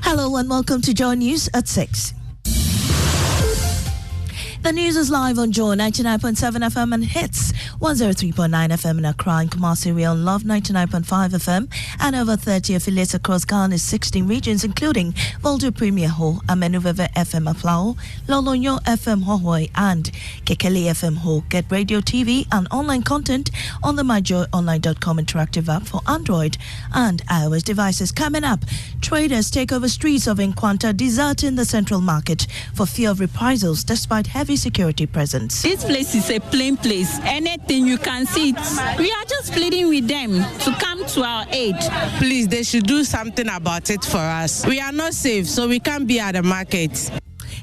Hello and welcome to Joy News at 6. The news is live on Joy 99.7 FM and hits 103.9 FM in Accra and Kumasi. We on Love 99.5 FM and over 30 affiliates across Ghana's 16 regions, including Volta Premier Ho, Amenuveve FM Aflao, Lolonyo FM Hohoi, and Kekeli FM Ho. Get radio, TV, and online content on the myjoyonline.com interactive app for Android and iOS devices. Coming up, traders take over streets of Nkwanta, deserting the central market for fear of reprisals despite heavy security presence. This place is a plain place. Anything you can see it. We are just pleading with them to come to our aid. Please, they should do something about it for us. We are not safe, so we can't be at the market.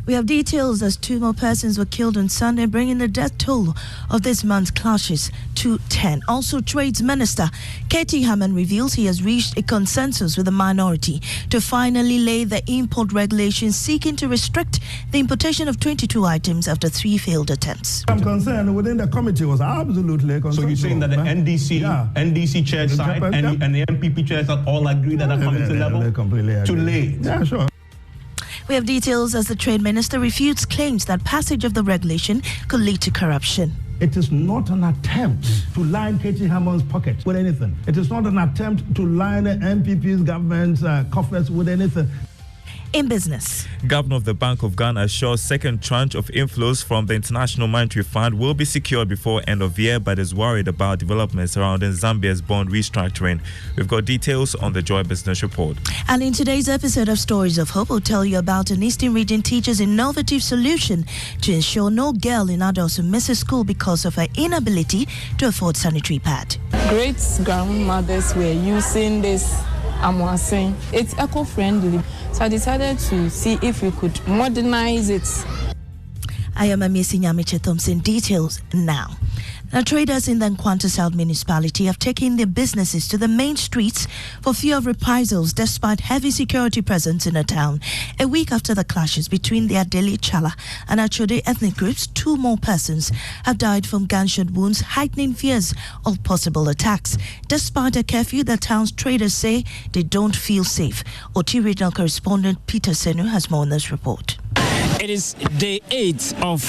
We have details as 2 more persons were killed on Sunday, bringing the death toll of this month's clashes to 10. Also, Trades Minister K.T. Hammond reveals he has reached a consensus with the minority to finally lay the import regulations seeking to restrict the importation of 22 items after 3 failed attempts. I'm concerned within the committee was absolutely concerned. So you're saying that the NDC chair side and the MPP chairs are all agreed at a committee level to lay? Yeah, sure. We have details as the Trade Minister refutes claims that passage of the regulation could lead to corruption. It is not an attempt to line K.T. Hammond's pocket with anything. It is not an attempt to line the MPP's government's coffers with anything. In business, Governor of the Bank of Ghana assures second tranche of inflows from the International Monetary Fund will be secured before end of year, but is worried about developments surrounding Zambia's bond restructuring. We've got details on the Joy Business Report. And in today's episode of Stories of Hope, we'll tell you about an Eastern Region teacher's innovative solution to ensure no girl in adults who misses school because of her inability to afford sanitary pad. Great grandmothers were using this amwasing. It's eco-friendly, so I decided to see if we could modernize it. I am Amisi Nyamiche Thompson. Details now. Now, traders in the Nkwanta South Municipality have taken their businesses to the main streets for fear of reprisals despite heavy security presence in the town. A week after the clashes between the Adeli Chala and Achode ethnic groups, 2 more persons have died from gunshot wounds, heightening fears of possible attacks. Despite a curfew, the town's traders say they don't feel safe. OT regional correspondent Peter Senu has more on this report. It is day 8 of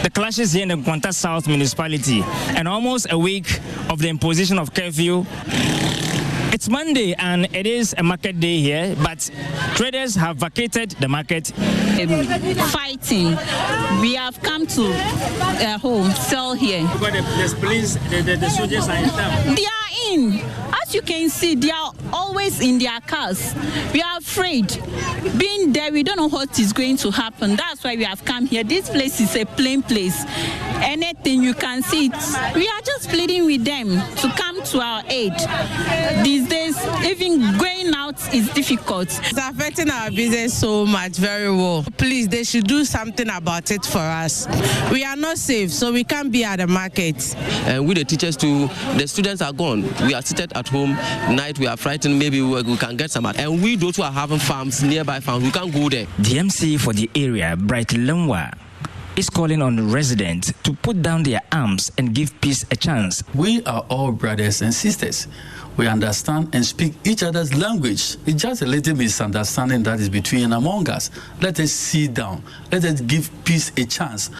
the clashes here in the Nkwanta South Municipality and almost a week of the imposition of curfew. It's Monday and it is a market day here, but traders have vacated the market. Fighting. We have come to home, sell here. But the police, the soldiers are in town. They are in. As you can see, they are always in their cars. We are afraid. Being there, we don't know what is going to happen. That's why we have come here. This place is a plain place. Anything you can see it. We are just pleading with them to come to our aid. These days, even going out is difficult. It's affecting our business so much, very well. Please, they should do something about it for us. We are not safe, so we can't be at the market. And with the teachers too, the students are gone. We are seated at home. Night we are frightened. Maybe we can get some. And we those who are having farms, nearby farms, we can't go there. The MC for the area, Bright Lemwa, is calling on the residents to put down their arms and give peace a chance. We are all brothers and sisters. We understand and speak each other's language. It's just a little misunderstanding that is between and among us. Let us sit down. Let us give peace a chance.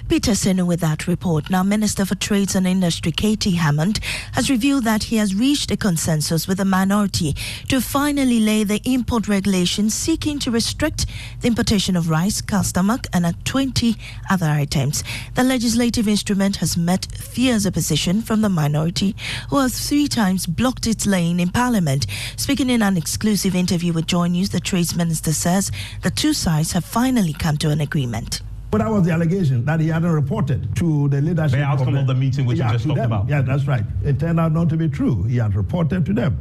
Peter Senu with that report. Now, Minister for Trades and Industry K.T. Hammond has revealed that he has reached a consensus with the minority to finally lay the import regulations seeking to restrict the importation of rice, stomach, and 20 other items. The legislative instrument has met fierce opposition from the minority, who have 3 times blocked its lane in Parliament. Speaking in an exclusive interview with Joy News, the Trades Minister says the 2 sides have finally come to an agreement. But that was the allegation that he hadn't reported to the leadership. The outcome of the meeting which you just talked about. Yeah, that's right. It turned out not to be true. He had reported to them.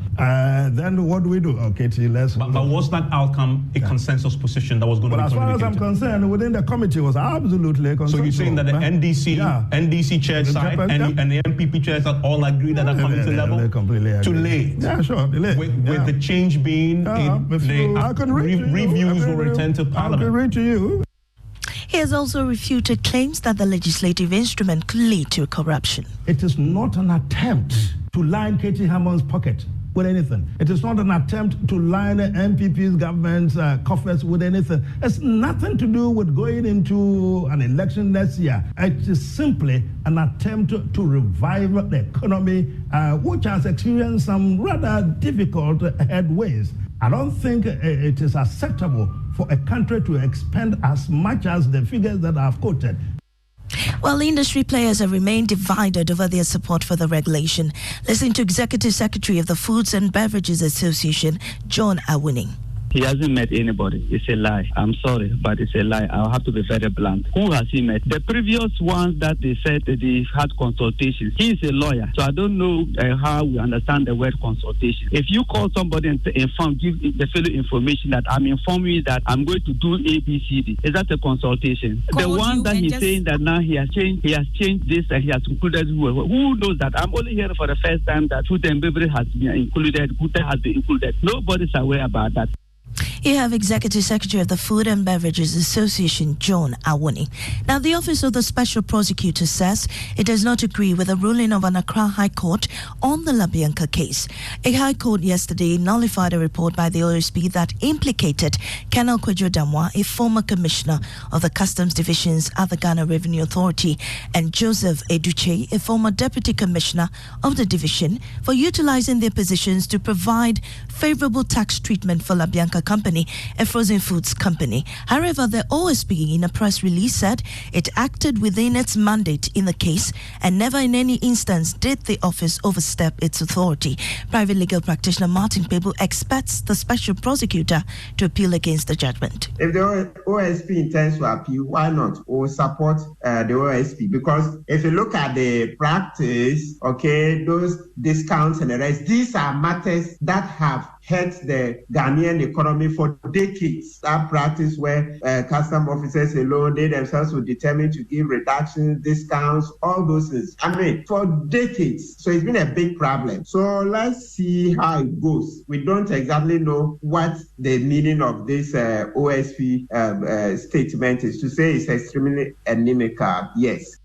Then what do we do? Okay, let's... But was that outcome a consensus position that was going to be communicated? But as far as I'm concerned, within the committee was absolutely consensus. So you're saying that the NDC chair side and the MPP chairs are all agreed at a committee level to lay? Yeah, sure. With the change being reviews will return to Parliament. I can read to you. He has also refuted claims that the legislative instrument could lead to corruption. It is not an attempt to line K.T. Hammond's pocket with anything. It is not an attempt to line the MPP's government's coffers with anything. It's nothing to do with going into an election next year. It is simply an attempt to revive the economy, which has experienced some rather difficult headwinds. I don't think it is acceptable for a country to expend as much as the figures that I've quoted. Well, industry players have remained divided over their support for the regulation. Listen to Executive Secretary of the Foods and Beverages Association, John Awuning. He hasn't met anybody. It's a lie. I'm sorry, but it's a lie. I'll have to be very blunt. Who has he met? The previous ones that they said that they had consultations. He is a lawyer, so I don't know how we understand the word consultation. If you call somebody and give the fellow information that I'm informing you that I'm going to do A, B, C, D, is that a consultation? The one that he's saying that now he has changed this and he has included who knows that? I'm only hearing for the first time that food and beverage has been included, food has been included. Nobody's aware about that. You have Executive Secretary of the Food and Beverages Association, John Awoni. Now, the Office of the Special Prosecutor says it does not agree with the ruling of an Accra High Court on the LaBianca case. A High Court yesterday nullified a report by the OSP that implicated Colonel Kwadwo Damwa, a former commissioner of the Customs Divisions at the Ghana Revenue Authority, and Joseph Eduche, a former deputy commissioner of the division, for utilizing their positions to provide favorable tax treatment for LaBianca Company, a frozen foods company. However, the OSP in a press release said it acted within its mandate in the case and never in any instance did the office overstep its authority. Private legal practitioner Martin Pebu expects the special prosecutor to appeal against the judgment. If the OSP intends to appeal, why not? Or support the OSP? Because if you look at the practice, okay, those discounts and the rest, these are matters that have hurt the Ghanaian economy for decades. That practice where custom officers alone, they themselves will determine to give reductions, discounts, all those things. I mean, for decades. So it's been a big problem. So let's see how it goes. We don't exactly know what the meaning of this OSP statement is. To say it's extremely anemical, yes.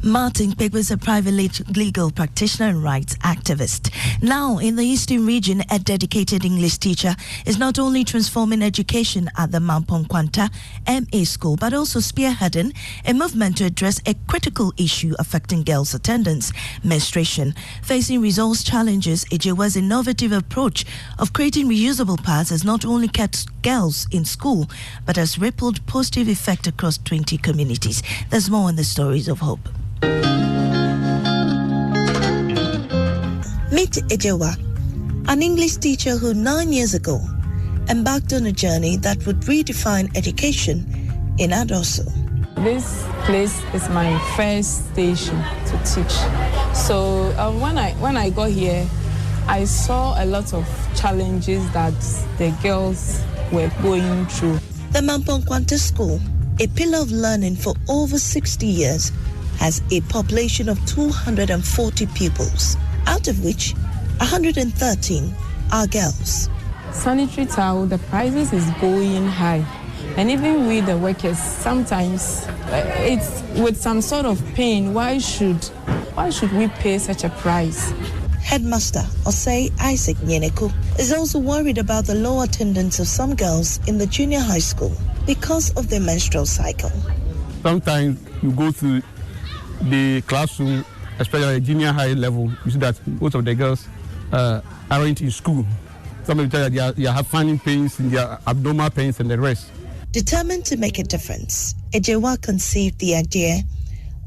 Martin Pegg was a private legal practitioner and rights activist. Now, in the Eastern region, a dedicated English teacher is not only transforming education at the Nkwanta MA school, but also spearheading a movement to address a critical issue affecting girls' attendance, menstruation. Facing resource challenges, Ejewa's innovative approach of creating reusable pads has not only kept girls in school, but has rippled positive effect across 20 communities. There's more in the stories of hope. Meet Ejewa, an English teacher who 9 years ago embarked on a journey that would redefine education in Adoso. This place is my first station to teach. So when I got here, I saw a lot of challenges that the girls were going through. The Nkwanta School, a pillar of learning for over 60 years, has a population of 240 pupils, out of which 113 are girls. Sanitary towel, the prices is going high. And even we, the workers, sometimes it's with some sort of pain. Why should we pay such a price? Headmaster Osei Isaac Nyeneko is also worried about the low attendance of some girls in the junior high school because of their menstrual cycle. Sometimes you go to the classroom, especially at junior high level, you see that most of the girls aren't in school. Some of them tell you they have finding pains in their abdominal pains and the rest. Determined to make a difference, Ejewa conceived the idea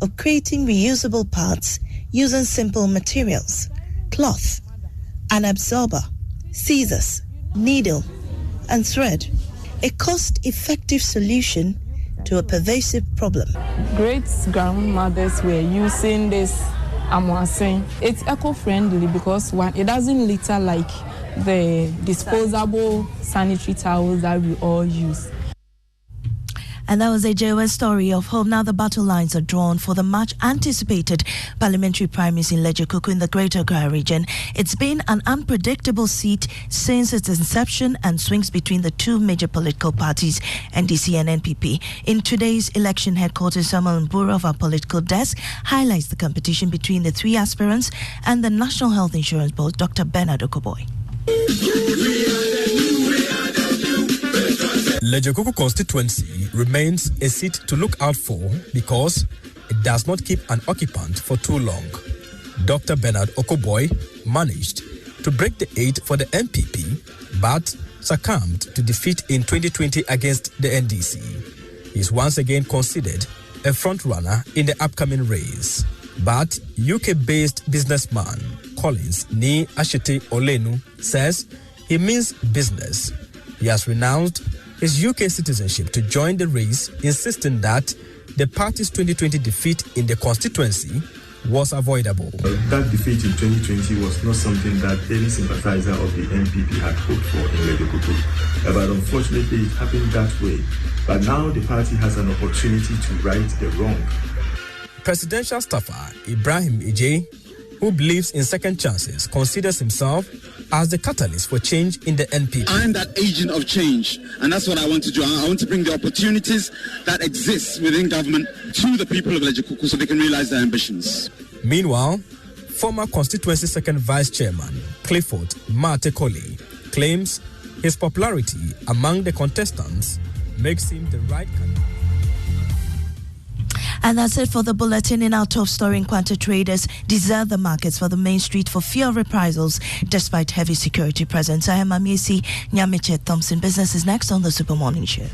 of creating reusable parts using simple materials: cloth, an absorber, scissors, needle, and thread. A cost-effective solution to a pervasive problem. Great-grandmothers were using this amwasing. It's eco-friendly because one, it doesn't litter like the disposable sanitary towels that we all use. And that was a JOS story of hope. Now the battle lines are drawn for the much anticipated parliamentary primaries in Lejokuku in the Greater Accra region. It's been an unpredictable seat since its inception and swings between the two major political parties, NDC and NPP. In today's election headquarters, Samuel Mbura of our political desk highlights the competition between the three aspirants and the National Health Insurance Board, Dr. Bernard Okoboy. Lejokuku constituency remains a seat to look out for because it does not keep an occupant for too long. Dr. Bernard Okoboy managed to break the 8 for the MPP but succumbed to defeat in 2020 against the NDC. He is once again considered a front-runner in the upcoming race. But UK-based businessman Collins Ni Ashete Olenu says he means business. He has renounced his UK citizenship to join the race, insisting that the party's 2020 defeat in the constituency was avoidable. That defeat in 2020 was not something that any sympathizer of the NPP had hoped for in Lejokuku. But unfortunately, it happened that way. But now the party has an opportunity to right the wrong. Presidential staffer Ibrahim Ije, who believes in second chances, considers himself as the catalyst for change in the NPP. I'm that agent of change, and that's what I want to do. I want to bring the opportunities that exist within government to the people of Lejokuku so they can realize their ambitions. Meanwhile, former constituency second vice chairman Clifford Mate Colley claims his popularity among the contestants makes him the right candidate. And that's it for the bulletin. In our top story, Nkwanta traders desert the markets for the main street for fear of reprisals despite heavy security presence. I am Amiesi Nyamiche Thompson. Business is next on the Super Morning Show.